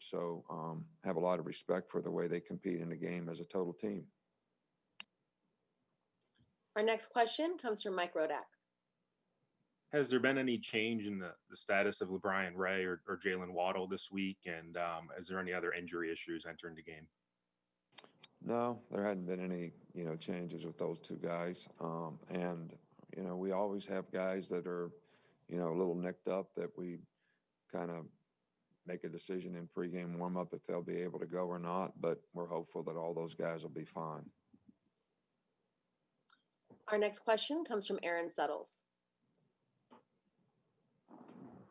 effort. So have a lot of respect for the way they compete in the game as a total team. Our next question comes from Mike Rodak. Has there been any change in the status of LeBron Ray or Jalen Waddle this week? And is there any other injury issues entering the game? No, there hadn't been any, changes with those two guys. And, we always have guys that are, a little nicked up that we kind of make a decision in pregame warmup if they'll be able to go or not. But we're hopeful that all those guys will be fine. Our next question comes from Aaron Settles.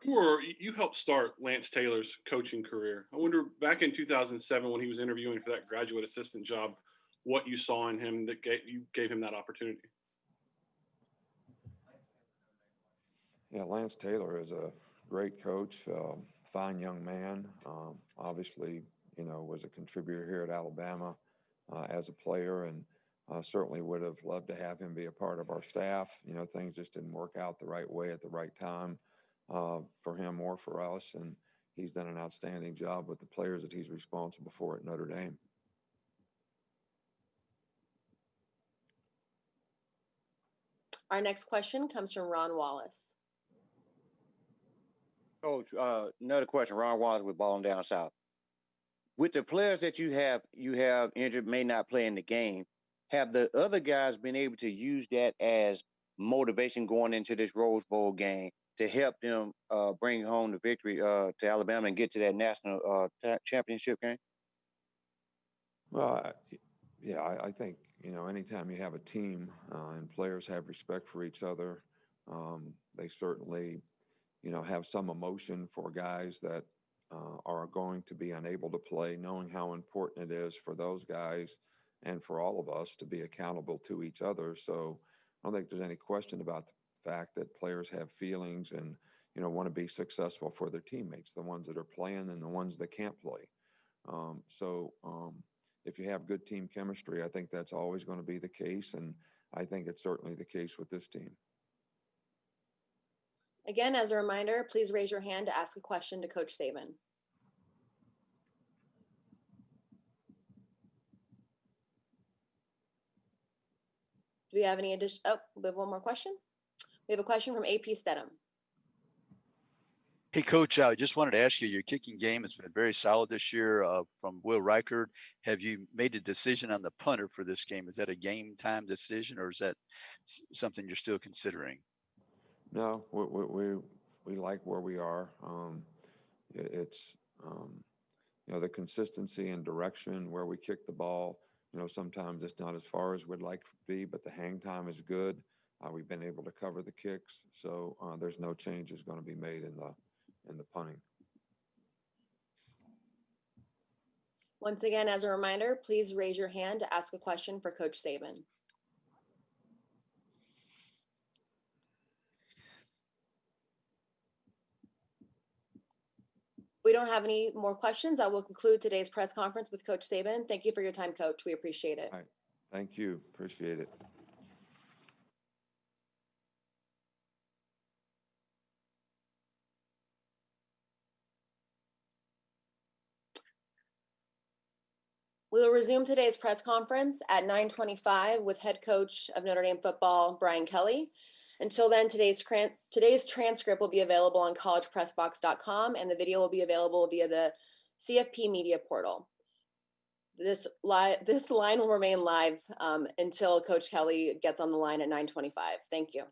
You helped start Lance Taylor's coaching career. I wonder, back in 2007 when he was interviewing for that graduate assistant job, what you saw in him that gave him that opportunity. Yeah, Lance Taylor is a great coach, fine young man. Obviously, was a contributor here at Alabama as a player, and certainly would have loved to have him be a part of our staff. Things just didn't work out the right way at the right time for him or for us, and he's done an outstanding job with the players that he's responsible for at Notre Dame. Our next question comes from Ron Wallace. Coach, another question. Ron Wallace with Ball Down South. With the players that you have injured, may not play in the game, have the other guys been able to use that as motivation going into this Rose Bowl game to help them bring home the victory to Alabama and get to that national championship game? Well, I think, anytime you have a team and players have respect for each other, they certainly, have some emotion for guys that are going to be unable to play, knowing how important it is for those guys and for all of us to be accountable to each other. So I don't think there's any question about the fact that players have feelings and, want to be successful for their teammates, the ones that are playing and the ones that can't play. If you have good team chemistry, I think that's always going to be the case. And I think it's certainly the case with this team. Again, as a reminder, please raise your hand to ask a question to Coach Saban. Do we have any addition? Oh, we have one more question. We have a question from AP Stedham. Hey, Coach, I just wanted to ask you, your kicking game has been very solid this year from Will Reichard. Have you made a decision on the punter for this game? Is that a game time decision, or is that something you're still considering? No, we like where we are. It's the consistency and direction where we kick the ball. Sometimes it's not as far as we'd like to be, but the hang time is good. We've been able to cover the kicks, so there's no changes going to be made in the punting. Once again, as a reminder, please raise your hand to ask a question for Coach Saban. We don't have any more questions. I will conclude today's press conference with Coach Saban. Thank you for your time, Coach. We appreciate it. All right. Thank you. Appreciate it. We will resume today's press conference at 9:25 with head coach of Notre Dame football, Brian Kelly. Until then, today's transcript will be available on collegepressbox.com, and the video will be available via the CFP media portal. This line will remain live until Coach Kelly gets on the line at 9:25. Thank you.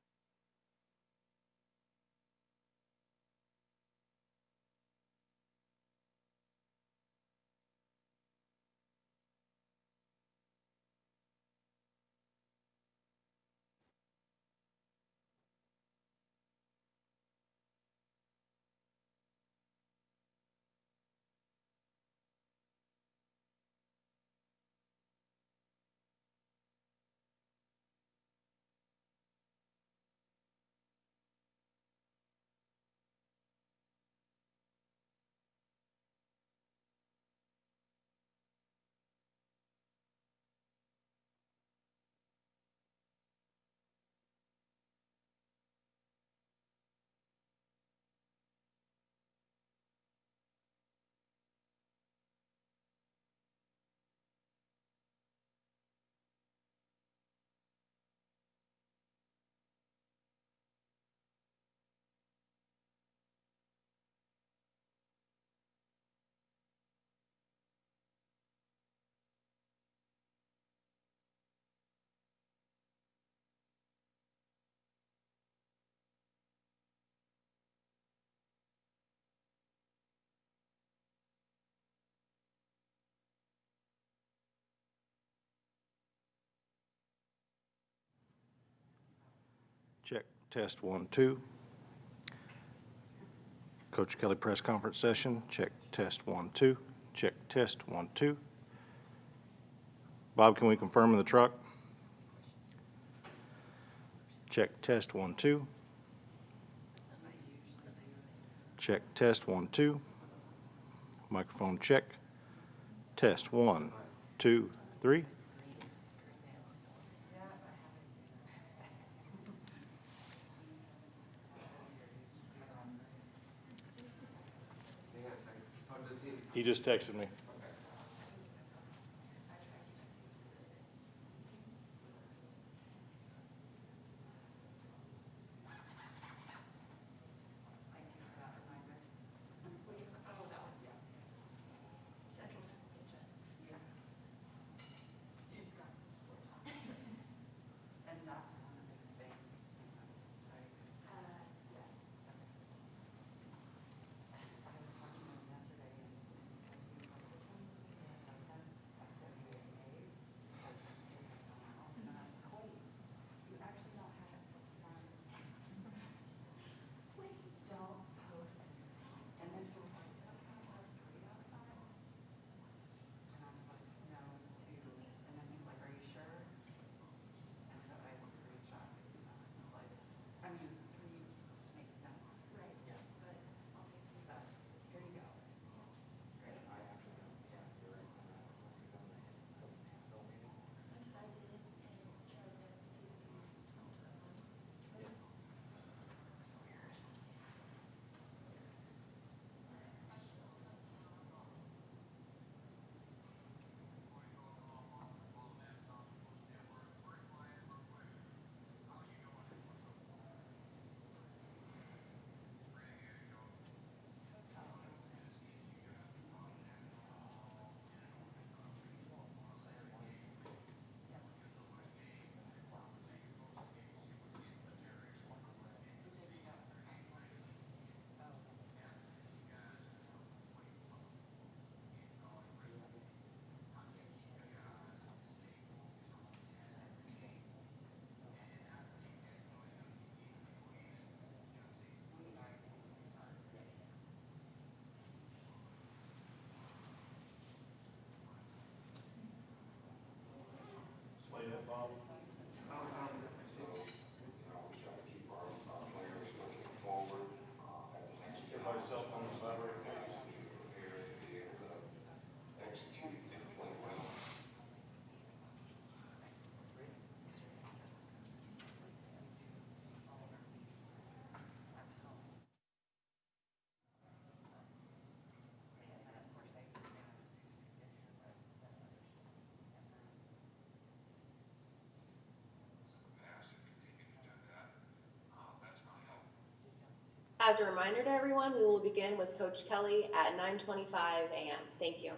Check, test 1, 2. Coach Kelly press conference session. Check, test 1, 2. Check, test 1, 2. Bob, can we confirm in the truck? Check, test 1, 2. Check, test 1, 2. Microphone check. Test 1, 2, 3. He just texted me. As a reminder to everyone, we will begin with Coach Kelly at 9:25 a.m. Thank you.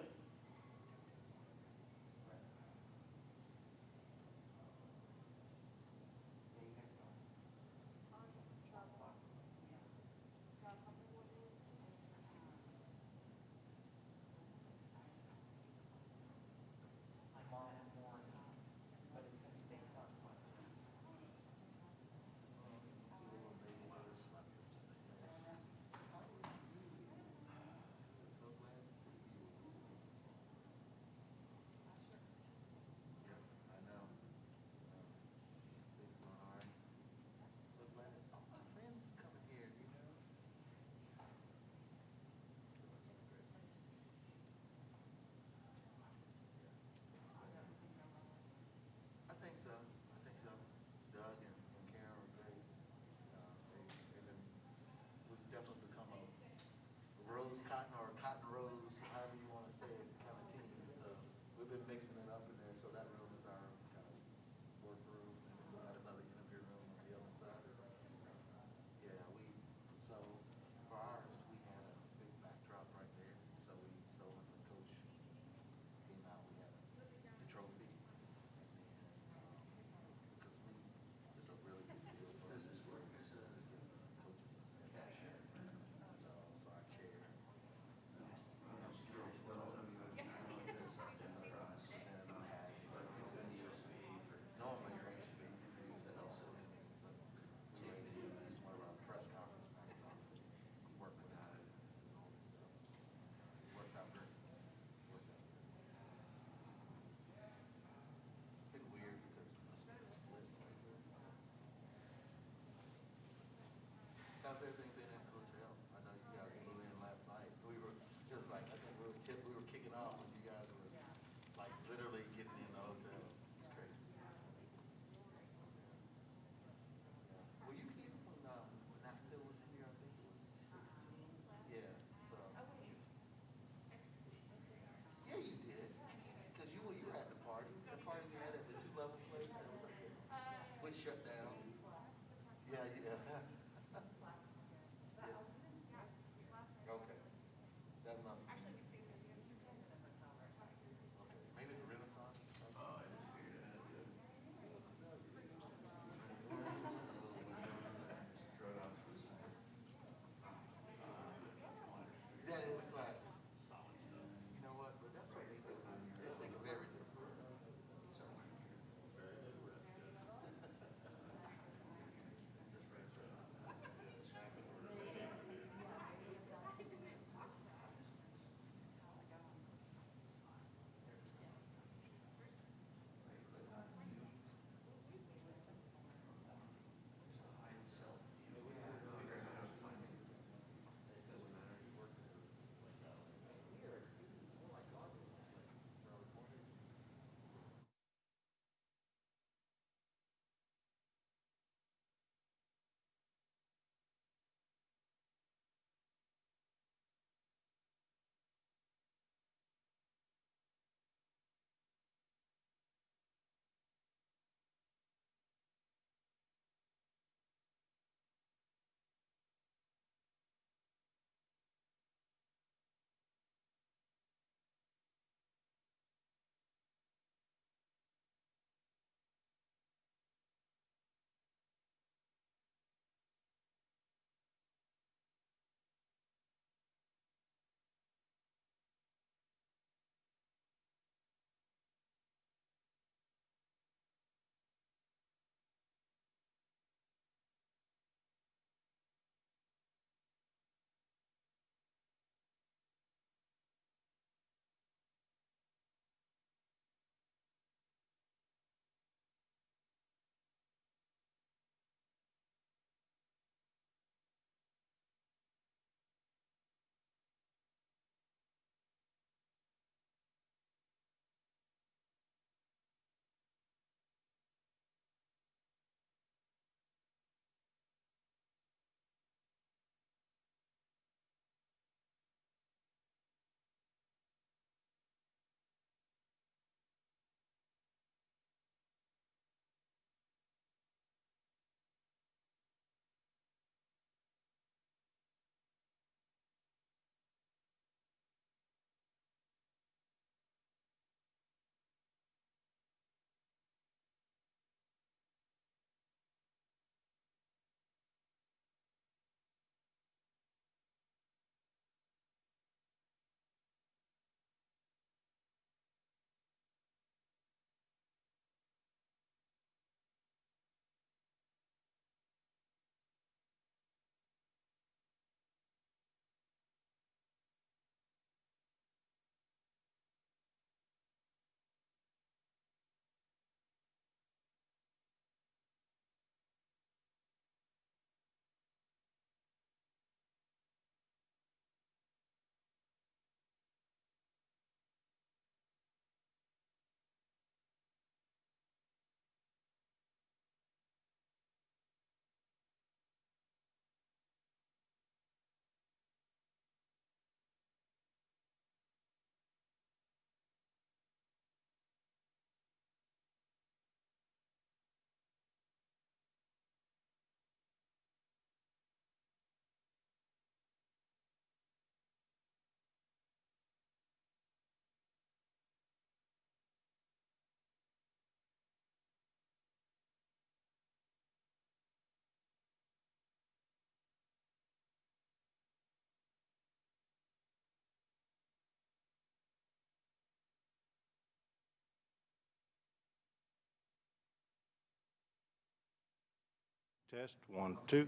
test, 1, 2.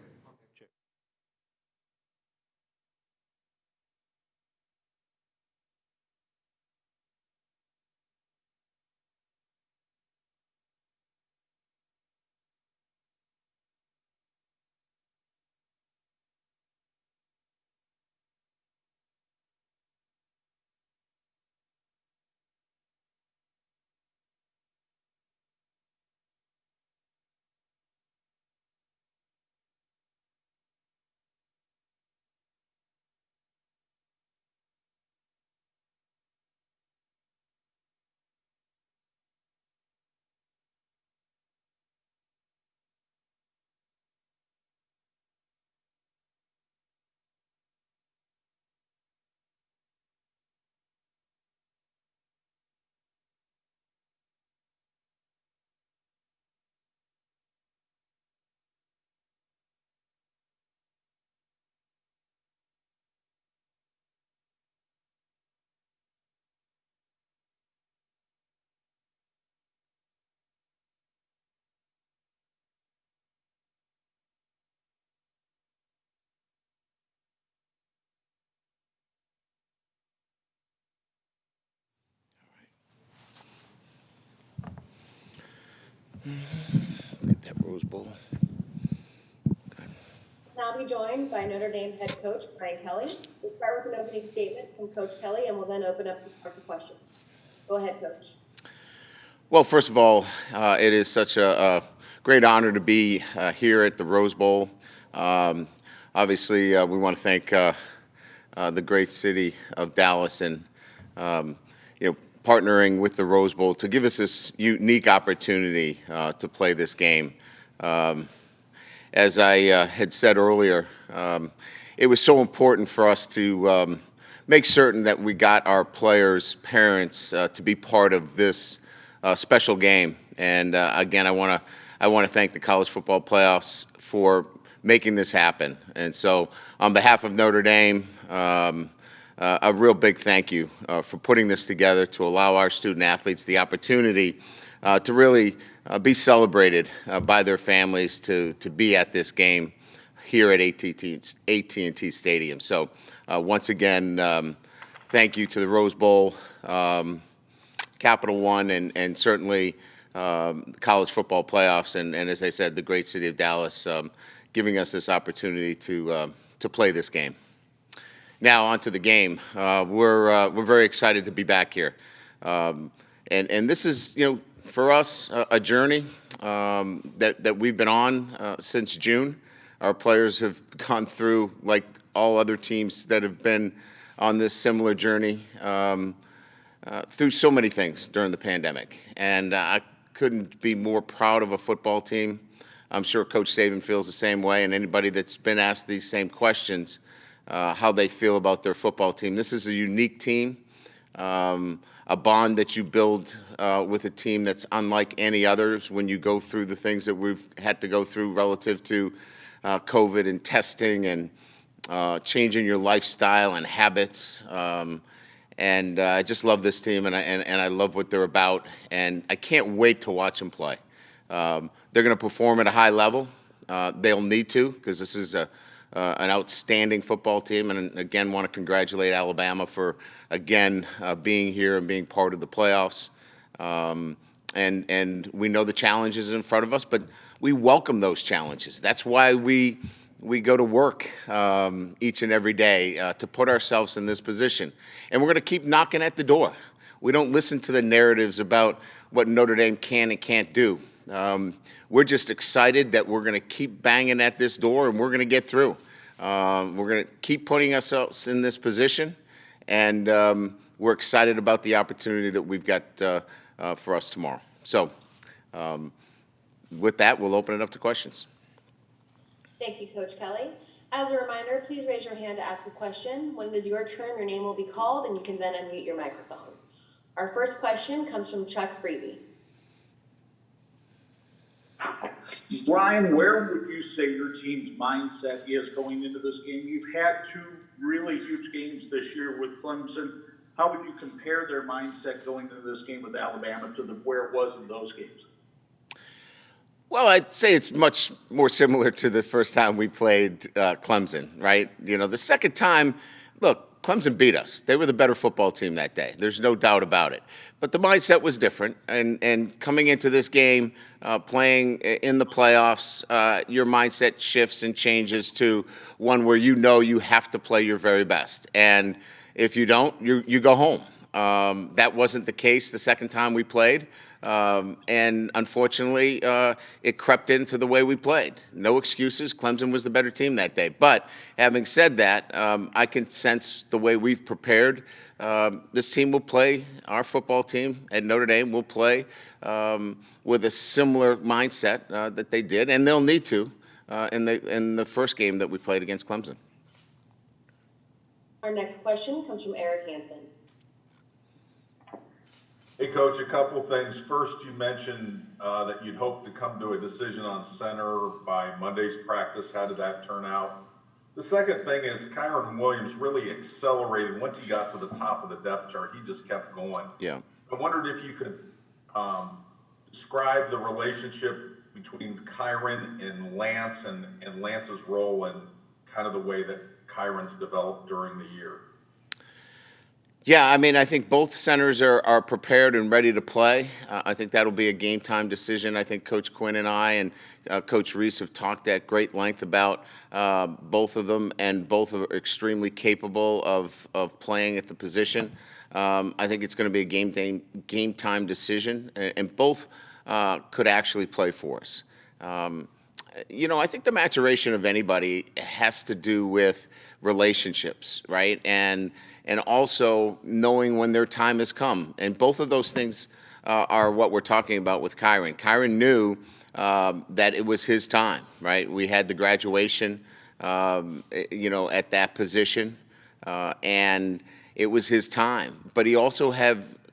Check. Get that Rose Bowl. Now be joined by Notre Dame head coach Brian Kelly. We'll start with an opening statement from Coach Kelly, and we'll then open up the floor for questions. Go ahead, Coach. Well, first of all, it is such a great honor to be here at the Rose Bowl. Obviously, we want to thank the great city of Dallas and partnering with the Rose Bowl to give us this unique opportunity to play this game. As I had said earlier, it was so important for us to make certain that we got our players' parents to be part of this special game. And again, I want to thank the college football playoffs for making this happen. And so, on behalf of Notre Dame, a real big thank you for putting this together to allow our student athletes the opportunity to really be celebrated by their families to be at this game here at AT&T Stadium. So once again, thank you to the Rose Bowl, Capital One, and certainly college football playoffs, and as I said, the great city of Dallas giving us this opportunity to play this game. Now on to the game. We're very excited to be back here, and this is for us a journey that we've been on since June. Our players have gone through, like all other teams that have been on this similar journey, through so many things during the pandemic, and I couldn't be more proud of a football team. I'm sure Coach Saban feels the same way, and anybody that's been asked these same questions, how they feel about their football team. This is a unique team, a bond that you build with a team that's unlike any others when you go through the things that we've had to go through relative to COVID and testing and changing your lifestyle and habits. And I just love this team, and I love what they're about, and I can't wait to watch them play. They're going to perform at a high level. They'll need to, because this is an outstanding football team, and again, want to congratulate Alabama for again being here and being part of the playoffs. And we know the challenges in front of us, but we welcome those challenges. That's why we go to work each and every day to put ourselves in this position. And we're going to keep knocking at the door. We don't listen to the narratives about what Notre Dame can and can't do. We're just excited that we're going to keep banging at this door and we're going to get through. We're going to keep putting ourselves in this position, and we're excited about the opportunity that we've got for us tomorrow. So with that, we'll open it up to questions. Thank you, Coach Kelly. As a reminder, please raise your hand to ask a question. When it is your turn, your name will be called, and you can then unmute your microphone. Our first question comes from Chuck Freeby. Brian, where would you say your team's mindset is going into this game? You've had two really huge games this year with Clemson. How would you compare their mindset going into this game with Alabama to where it was in those games? Well, I'd say it's much more similar to the first time we played Clemson, right? You know, the second time, look, Clemson beat us. They were the better football team that day. There's no doubt about it. But the mindset was different. And coming into this game, playing in the playoffs, your mindset shifts and changes to one where you know you have to play your very best. And if you don't, you go home. That wasn't the case the second time we played. And unfortunately, it crept into the way we played. No excuses. Clemson was the better team that day. But having said that, I can sense the way we've prepared. This team will play, our football team at Notre Dame will play with a similar mindset that they did, and they'll need to in the first game that we played against Clemson. Our next question comes from Eric Hansen. Hey, Coach, a couple things. First, you mentioned that you'd hope to come to a decision on center by Monday's practice. How did that turn out? The second thing is Kyron Williams really accelerated. Once he got to the top of the depth chart, he just kept going. Yeah. I wondered if you could describe the relationship between Kyron and Lance and Lance's role and kind of the way that Kyron's developed during the year. Yeah, I mean, I think both centers are prepared and ready to play. I think that'll be a game time decision. I think Coach Quinn and I and Coach Reese have talked at great length about both of them, and both are extremely capable of playing at the position. I think it's going to be a game time decision, and both could actually play for us. You know, I think the maturation of anybody has to do with relationships, right? And also knowing when their time has come. And both of those things are what we're talking about with Kyron. Kyron knew that it was his time, right? We had the graduation, you know, at that position, and it was his time. But he also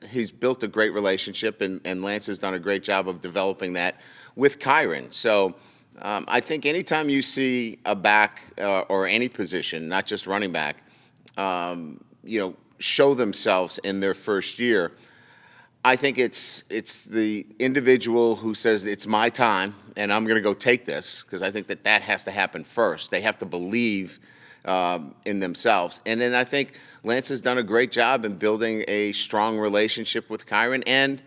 he's built a great relationship, and Lance has done a great job of developing that with Kyron. So I think anytime you see a back or any position, not just running back, you know, show themselves in their first year, I think it's the individual who says it's my time and I'm going to go take this, because I think that has to happen first. They have to believe in themselves. And then I think Lance has done a great job in building a strong relationship with Kyron and,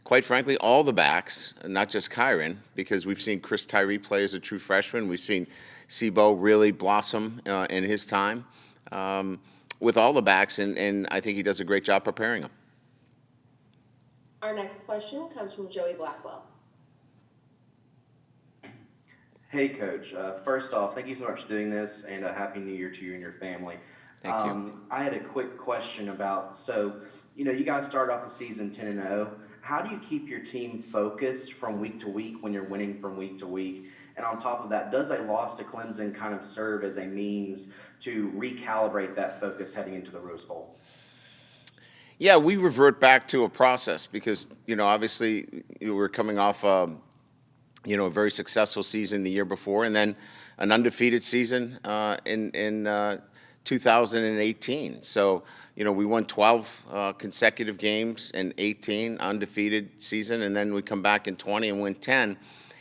quite frankly, all the backs, not just Kyron, because we've seen Chris Tyree play as a true freshman. We've seen Sebo really blossom in his time with all the backs, and I think he does a great job preparing them. Our next question comes from Joey Blackwell. Hey, Coach. First off, thank you so much for doing this, and a Happy New Year to you and your family. Thank you. I had a quick question about, you know, you guys started off the season 10-0. How do you keep your team focused from week to week when you're winning from week to week? And on top of that, does a loss to Clemson kind of serve as a means to recalibrate that focus heading into the Rose Bowl? Yeah, we revert back to a process because, you know, obviously we're coming off, you know, a very successful season the year before, and then an undefeated season in 2018. So, you know, we won 12 consecutive games in 18, undefeated season, and then we come back in 20 and win 10.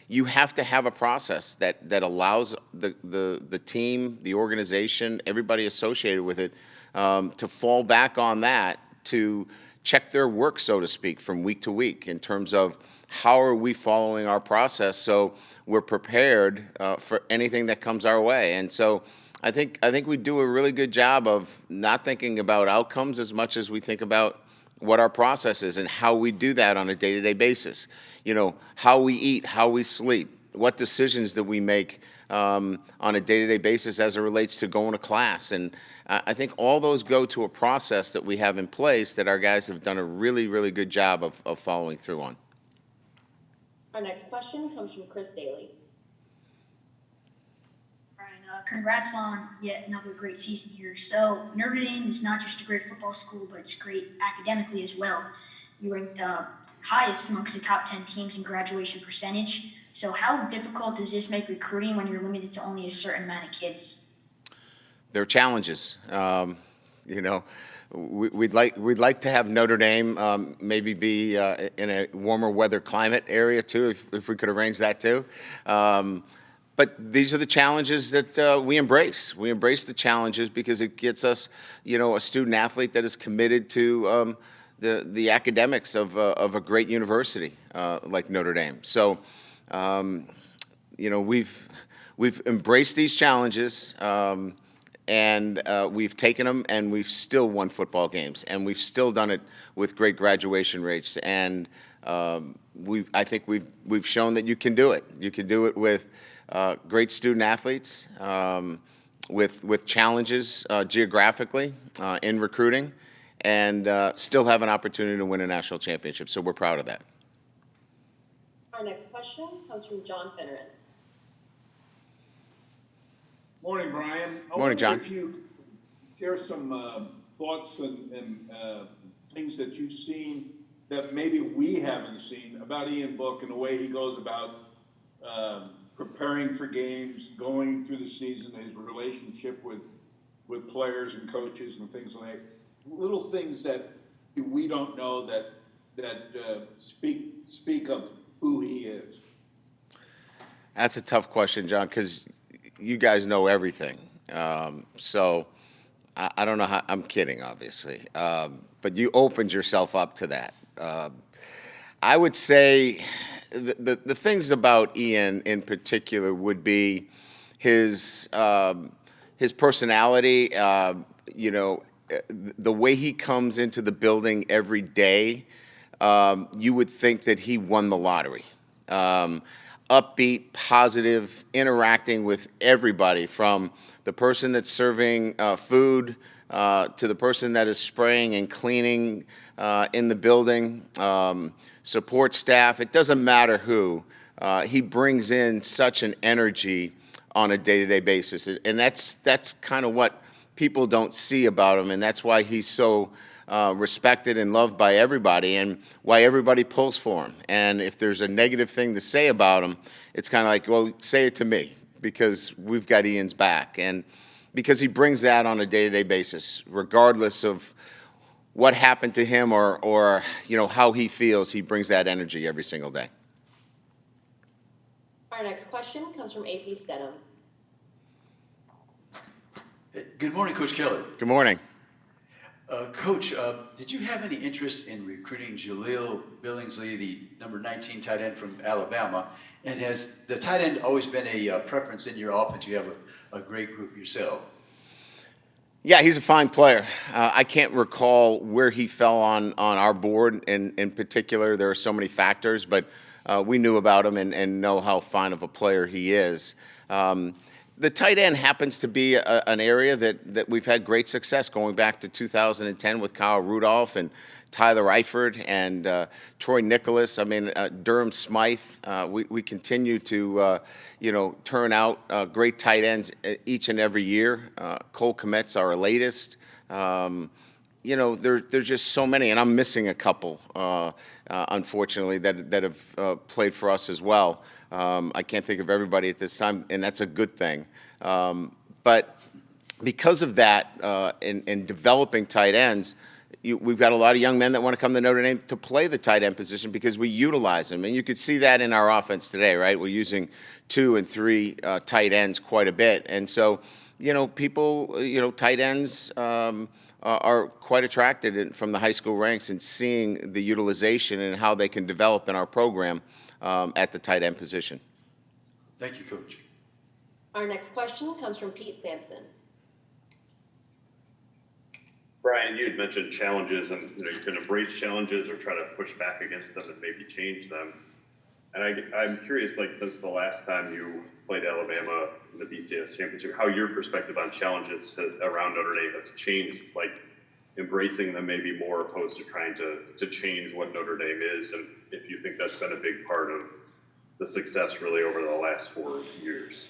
You have to have a process that allows the team, the organization, everybody associated with it to fall back on that, to check their work, so to speak, from week to week in terms of how are we following our process so we're prepared for anything that comes our way. And so I think we do a really good job of not thinking about outcomes as much as we think about what our process is and how we do that on a day-to-day basis. You know, how we eat, how we sleep, what decisions that we make on a day-to-day basis as it relates to going to class. And I think all those go to a process that we have in place that our guys have done a really, really good job of following through on. Our next question comes from Chris Daly. Brian, congrats on yet another great season here. So Notre Dame is not just a great football school, but it's great academically as well. You ranked highest amongst the top 10 teams in graduation percentage. So how difficult does this make recruiting when you're limited to only a certain amount of kids? There are challenges. You know, we'd like to have Notre Dame maybe be in a warmer weather climate area too, if we could arrange that too. But these are the challenges that we embrace. We embrace the challenges because it gets us, a student athlete that is committed to the academics of a great university like Notre Dame. So, we've embraced these challenges. And we've taken them, and we've still won football games, and we've still done it with great graduation rates. And I think we've shown that you can do it. You can do it with great student athletes, with challenges geographically in recruiting, and still have an opportunity to win a national championship. So we're proud of that. Our next question comes from John Finneran. Morning, Brian. Morning, John. If you share some thoughts and things that you've seen that maybe we haven't seen about Ian Book and the way he goes about preparing for games, going through the season, his relationship with players and coaches and things like that. Little things that we don't know that speak of who he is. That's a tough question, John, because you guys know everything. So I don't know how, I'm kidding, obviously. But you opened yourself up to that. I would say the things about Ian in particular would be his personality, the way he comes into the building every day. You would think that he won the lottery. Upbeat, positive, interacting with everybody, from the person that's serving food to the person that is spraying and cleaning in the building, support staff. It doesn't matter who. He brings in such an energy on a day-to-day basis, and that's kind of what people don't see about him, and that's why he's so respected and loved by everybody, and why everybody pulls for him. And if there's a negative thing to say about him, it's kind of like, well, say it to me, because we've got Ian's back. And because he brings that on a day-to-day basis, regardless of what happened to him or how he feels, he brings that energy every single day. Our next question comes from AP Stedham. Good morning, Coach Kelly. Good morning. Coach, did you have any interest in recruiting Jaleel Billingsley, the number 19 tight end from Alabama? And has the tight end always been a preference in your offense? You have a great group yourself. Yeah, he's a fine player. I can't recall where he fell on our board in particular. There are so many factors, but we knew about him and know how fine of a player he is. The tight end happens to be an area that we've had great success going back to 2010 with Kyle Rudolph and Tyler Eifert and Troy Nicholas. I mean, Durham Smythe. We continue to, turn out great tight ends each and every year. Cole Kmet's our latest. There's just so many, and I'm missing a couple, unfortunately, that have played for us as well. I can't think of everybody at this time, and that's a good thing. But because of that, in developing tight ends, we've got a lot of young men that want to come to Notre Dame to play the tight end position because we utilize them. And you could see that in our offense today, right? We're using 2 and 3 tight ends quite a bit. And so, people, tight ends are quite attracted from the high school ranks and seeing the utilization and how they can develop in our program at the tight end position. Thank you, Coach. Our next question comes from Pete Sampson. Brian, you had mentioned challenges, and you can embrace challenges or try to push back against them and maybe change them. And I'm curious, since the last time you played Alabama in the BCS championship, how your perspective on challenges around Notre Dame has changed, embracing them maybe more opposed to trying to change what Notre Dame is, and if you think that's been a big part of the success really over the last 4 years.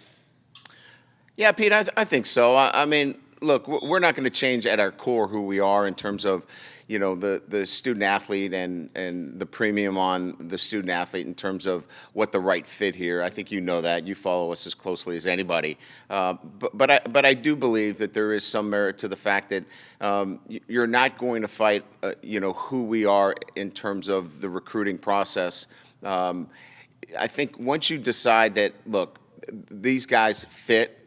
Yeah, Pete, I think so. I mean, look, we're not going to change at our core who we are in terms of, the student athlete and the premium on the student athlete in terms of what the right fit here. I think you know that. You follow us as closely as anybody. But I do believe that there is some merit to the fact that you're not going to fight, who we are in terms of the recruiting process. I think once you decide that, look, these guys fit,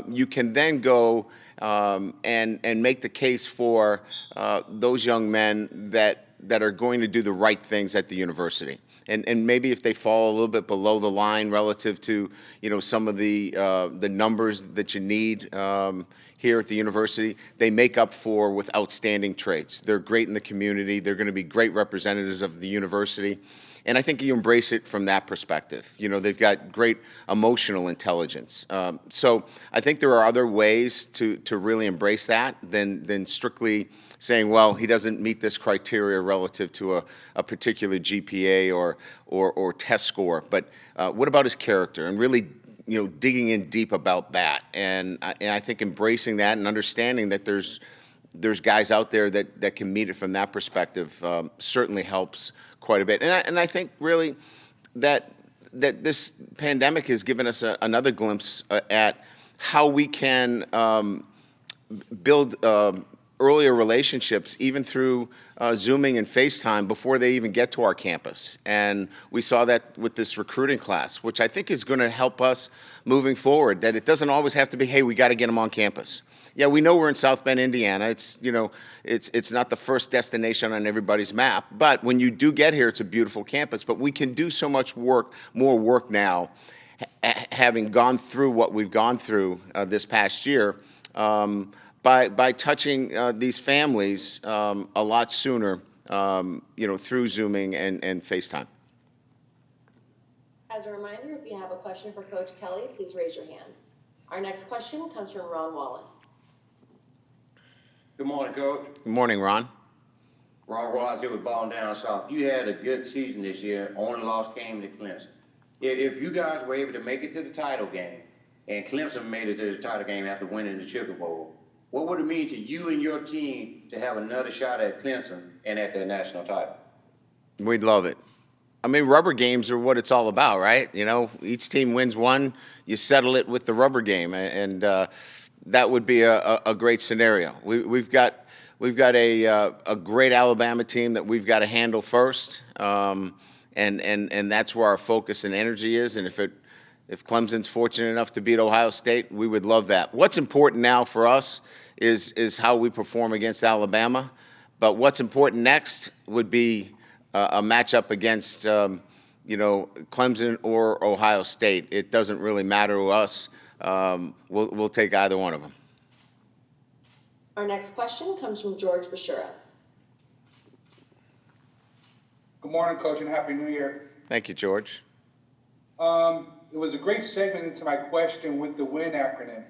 you can then go and make the case for those young men that are going to do the right things at the university. And maybe if they fall a little bit below the line relative to some of the numbers that you need here at the university, they make up for with outstanding traits. They're great in the community. They're going to be great representatives of the university. And I think you embrace it from that perspective. They've got great emotional intelligence. So I think there are other ways to really embrace that than strictly saying, well, he doesn't meet this criteria relative to a particular GPA or test score. But what about his character? And really, digging in deep about that. And I think embracing that and understanding that there's guys out there that can meet it from that perspective certainly helps quite a bit. And I think really that this pandemic has given us another glimpse at how we can build earlier relationships, even through Zooming and FaceTime, before they even get to our campus. And we saw that with this recruiting class, which I think is going to help us moving forward, that it doesn't always have to be, hey, we got to get them on campus. Yeah, we know we're in South Bend, Indiana. It's it's not the first destination on everybody's map, but when you do get here, it's a beautiful campus. But we can do so much more work now, having gone through what we've gone through this past year, by touching these families a lot sooner, through Zooming and FaceTime. As a reminder, if you have a question for Coach Kelly, please raise your hand. Our next question comes from Ron Wallace. Good morning, Coach. Good morning, Ron. Ron Wallace here with Ball Down South. You had a good season this year. Only loss came to Clemson. If you guys were able to make it to the title game, and Clemson made it to the title game after winning the Sugar Bowl, what would it mean to you and your team to have another shot at Clemson and at the national title? We'd love it. I mean, rubber games are what it's all about, right? Each team wins one, you settle it with the rubber game, and that would be a great scenario. We've got a great Alabama team that we've got to handle first, and that's where our focus and energy is. And if Clemson's fortunate enough to beat Ohio State, we would love that. What's important now for us is how we perform against Alabama, but what's important next would be a matchup against Clemson or Ohio State. It doesn't really matter to us. We'll take either one of them. Our next question comes from George Bashura. Good morning, Coach, and Happy New Year. Thank you, George. It was a great segment into my question with the WIN acronym.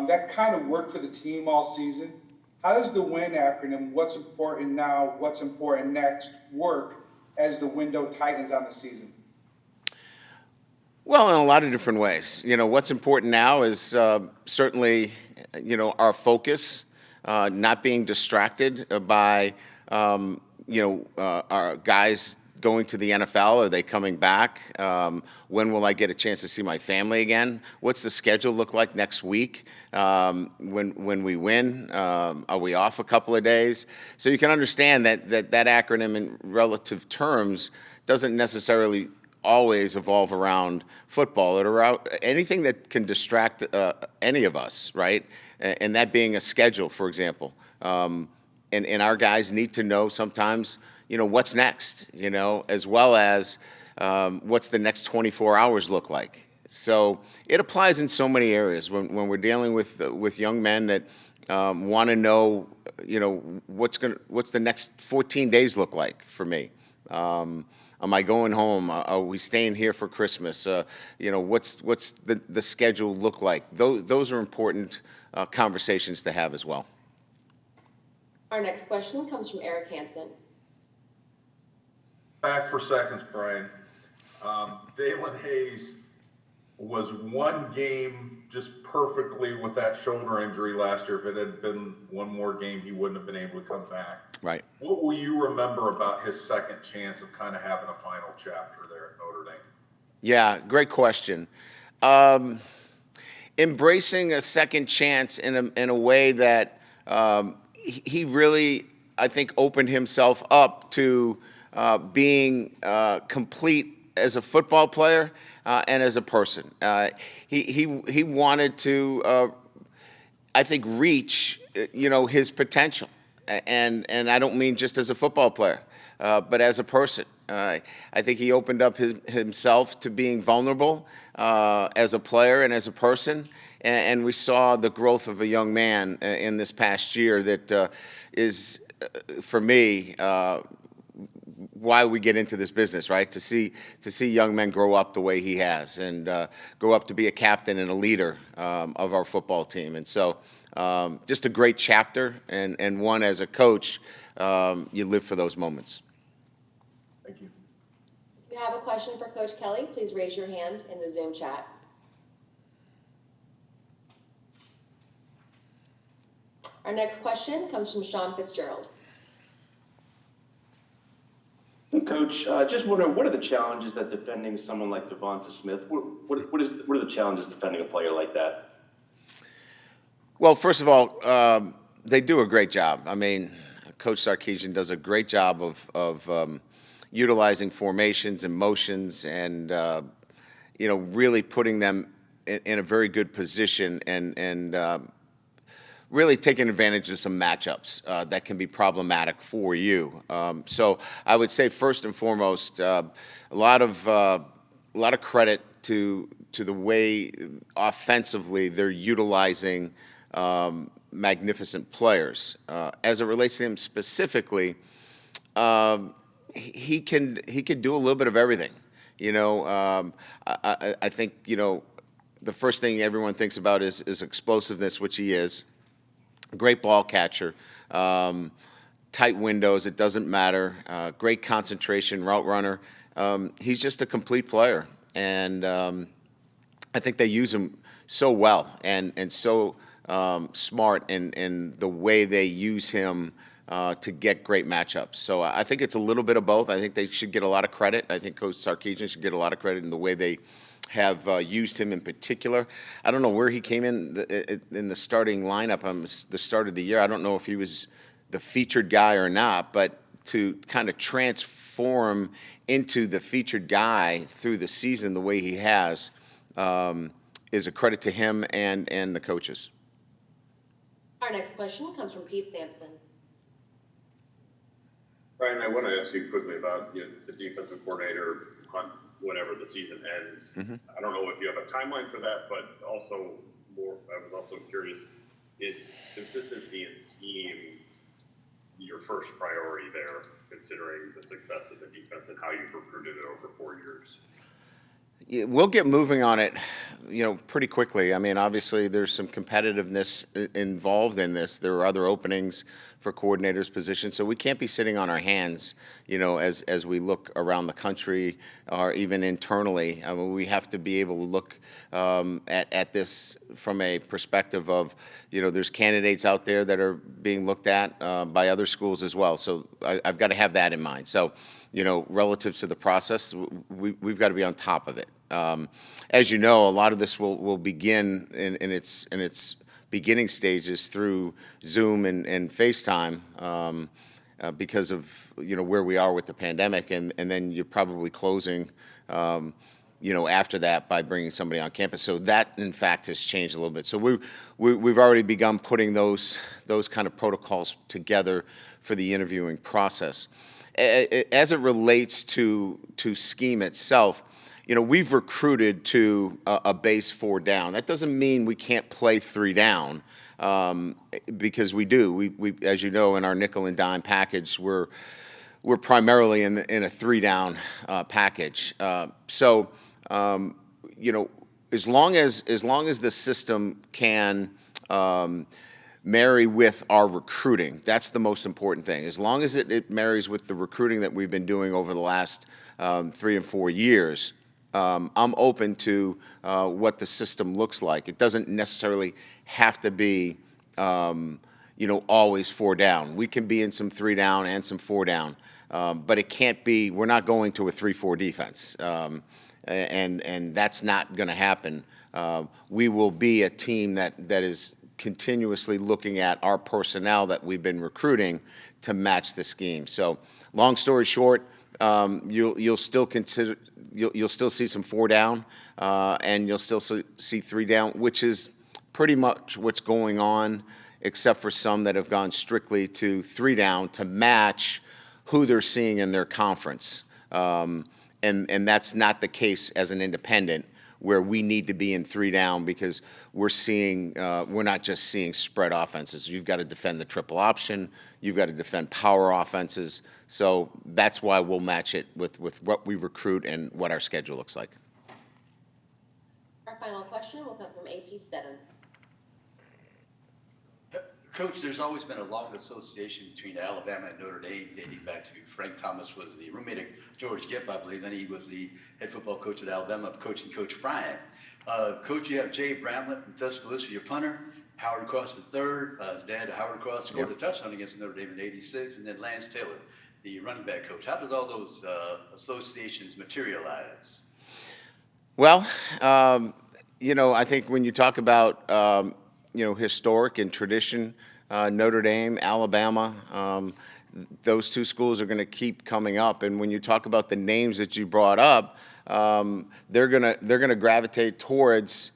That kind of worked for the team all season. How does the WIN acronym, what's important now, what's important next, work as the window tightens on the season? Well, in a lot of different ways. What's important now is certainly, our focus, not being distracted by, our guys going to the NFL. Are they coming back? When will I get a chance to see my family again? What's the schedule look like next week? When we win, are we off a couple of days? So you can understand that acronym in relative terms doesn't necessarily always evolve around football. It around anything that can distract any of us, right? And that being a schedule, for example. And our guys need to know sometimes, what's next, as well as what's the next 24 hours look like. So it applies in so many areas when we're dealing with young men that want to know, what's the next 14 days look like for me. Am I going home? Are we staying here for Christmas? What's the schedule look like? Those are important conversations to have as well. Our next question comes from Eric Hansen. Back for seconds, Brian. Dalen Hayes was one game just perfectly with that shoulder injury last year. If it had been one more game, he wouldn't have been able to come back. Right. What will you remember about his second chance of kind of having a final chapter there at Notre Dame? Yeah, great question. Embracing a second chance in a way that he really, I think, opened himself up to being complete as a football player and as a person. He wanted to, I think, reach his potential, and I don't mean just as a football player, but as a person. I think he opened up himself to being vulnerable as a player and as a person, and we saw the growth of a young man in this past year that is, for me, why we get into this business, right? To see young men grow up the way he has, and grow up to be a captain and a leader of our football team. And so, just a great chapter, and one as a coach, you live for those moments. Thank you. If you have a question for Coach Kelly, please raise your hand in the Zoom chat. Our next question comes from Sean Fitzgerald. Coach, just wondering, what are the challenges that defending someone like Devonta Smith? What are the challenges defending a player like that? Well, first of all, they do a great job. I mean, Coach Sarkisian does a great job of utilizing formations and motions, and really putting them in a very good position, and really taking advantage of some matchups that can be problematic for you. So I would say first and foremost, a lot of credit to the way offensively they're utilizing magnificent players. As it relates to him specifically, he can do a little bit of everything. I think the first thing everyone thinks about is explosiveness, which he is. Great ball catcher, tight windows, it doesn't matter. Great concentration, route runner. He's just a complete player, and I think they use him so well, and so smart in the way they use him to get great matchups. So I think it's a little bit of both. I think they should get a lot of credit. I think Coach Sarkisian should get a lot of credit in the way they have used him in particular. I don't know where he came in the starting lineup on the start of the year. I don't know if he was the featured guy or not, but to kind of transform into the featured guy through the season the way he has is a credit to him and the coaches. Our next question comes from Pete Sampson. Brian, I want to ask you quickly about the defensive coordinator hunt whenever the season ends. Mm-hmm. I don't know if you have a timeline for that, but also I was also curious, is consistency in scheme your first priority there, considering the success of the defense and how you've recruited it over 4 years? Yeah, we'll get moving on it, pretty quickly. I mean, obviously, there's some competitiveness involved in this. There are other openings for coordinators' positions, so we can't be sitting on our hands, as we look around the country or even internally. I mean, we have to be able to look at this from a perspective of, there's candidates out there that are being looked at by other schools as well. So I've got to have that in mind. So, relative to the process, we've got to be on top of it. As you know, a lot of this will begin in its beginning stages through Zoom and FaceTime because of where we are with the pandemic, and then you're probably closing after that by bringing somebody on campus. So that, in fact, has changed a little bit. So we've already begun putting those kind of protocols together for the interviewing process. As it relates to scheme itself, we've recruited to a base 4 down. That doesn't mean we can't play 3 down, because we do. We as you know, in our nickel and dime package, we're primarily in a 3 down package. So as long as the system can marry with our recruiting, that's the most important thing. As long as it marries with the recruiting that we've been doing over the last 3 and 4 years, I'm open to what the system looks like. It doesn't necessarily have to be, always 4 down. We can be in some 3 down and some 4 down, but it can't be. We're not going to a 3-4 defense, and that's not going to happen. We will be a team that is continuously looking at our personnel that we've been recruiting to match the scheme. So, long story short, you'll still consider. You'll still see some 4 down, and you'll still see 3 down, which is pretty much what's going on, except for some that have gone strictly to 3 down to match who they're seeing in their conference. And that's not the case as an independent, where we need to be in 3 down because we're not just seeing spread offenses. You've got to defend the triple option. You've got to defend power offenses. So that's why we'll match it with what we recruit and what our schedule looks like. Our final question will come from AP Stedham. Coach, there's always been a long association between Alabama and Notre Dame, dating back to Frank Thomas was the roommate of George Gipp, I believe. Then he was the head football coach at Alabama, coaching Coach Bryant. Coach, you have Jay Bramlett from Tuscaloosa, your punter. Howard Cross the third. His dad, Howard Cross, scored a touchdown against Notre Dame in '86, and then Lance Taylor, the running back coach. How does all those associations materialize? Well, I think when you talk about historic and tradition, Notre Dame, Alabama, those 2 schools are going to keep coming up. And when you talk about the names that you brought up, they're gonna gravitate towards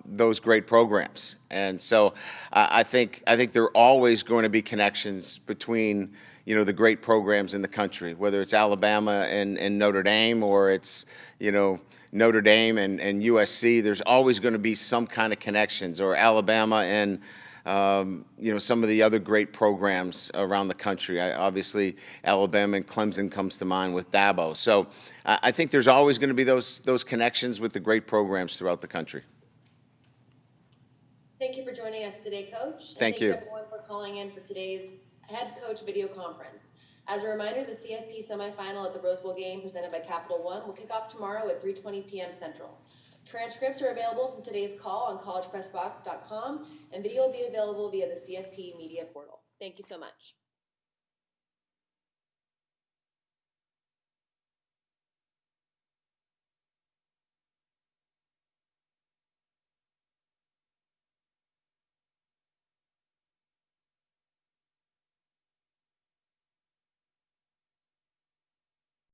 those great programs. And so I think there are always going to be connections between the great programs in the country, whether it's Alabama and Notre Dame, or it's Notre Dame and USC. There's always going to be some kind of connections, or Alabama and some of the other great programs around the country. Obviously, Alabama and Clemson comes to mind with Dabo. So I think there's always going to be those connections with the great programs throughout the country. Thank you for joining us today, Coach. And thank you, everyone, for calling in for today's head coach video conference. As a reminder, the CFP semifinal at the Rose Bowl game presented by Capital One will kick off tomorrow at 3:20 p.m. Central. Transcripts are available from today's call on collegepressbox.com, and video will be available via the CFP media portal. Thank you so much.